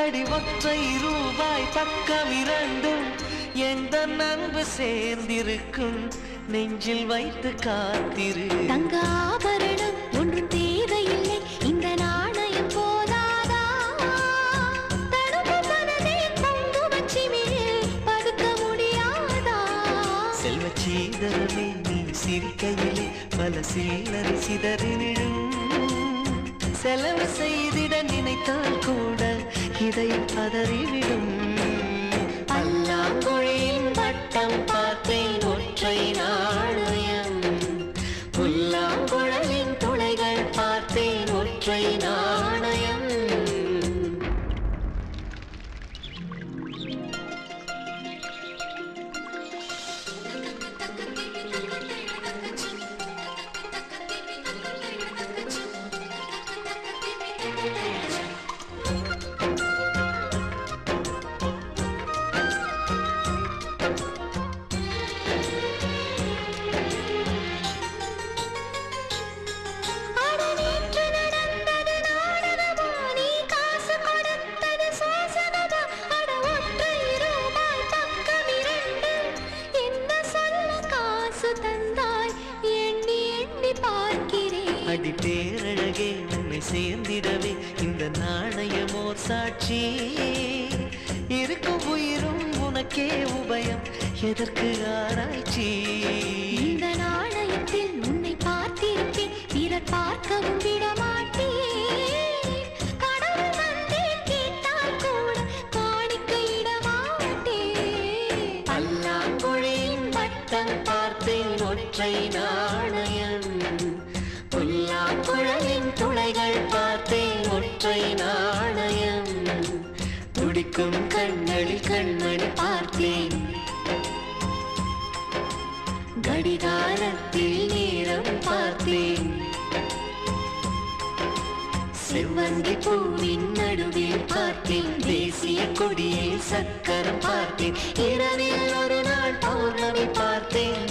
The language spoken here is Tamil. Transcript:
அடி ஒற்றை ரூபாய் பக்கம் இரண்டும் எந்த அன்பு சேர்ந்திருக்கும் நெஞ்சில் வைத்து காத்திரு. தங்க ஆபரணம் ஒன்றும் தேவையில்லை, இந்த நாணயம் போதாதா? தடுப்பு மனதை குங்குமச்சிமிழில் பதுக்க முடியாதா? செல்வ சீதரமே நீ சிரிக்கையிலே பல சில்லறை சிதறிடும். செலவு செய்திட நினைத்தால் கூட இதை பதறிவிடும். பல்லாங்குழியின் வட்டம் பார்த்தேன் ஒற்றை நாணயம், புல்லாங்குழலின் துளைகள் பார்த்தேன் ஒற்றை நாணயம். அடி பேரழகே உன்னை சேர்ந்திடவே இந்த நாணயமோர் சாட்சி. இருக்கும் உயிரும் உனக்கே உபயம், எதற்கு ஆராய்ச்சி? இந்த நாணயத்தில் உன்னை பார்த்திருப்பேன், பிறர் பார்க்கவும் விடமாட்டேன். கடவுள் வந்தே கேட்டால் கூட காணிக்கையிடமாட்டேன். பல்லாங்குழியின் வட்டம் பார்த்தேன் ஒற்றை நாணயம், புல்லாங்குழலின் துளைகள் பார்த்தேன் ஒற்றை நாணயம். துடிக்கும் கண்களில் கண்மணி பார்த்தேன், கடிகாரத்தில் நேரம் பார்த்தேன். செவ்வந்தி பூவின் நடுவில் பார்த்தேன், தேசிய கொடியை சக்கரம் பார்த்தேன். இரவில் ஒரு நாள் பௌர்ணமி பார்த்தேன்.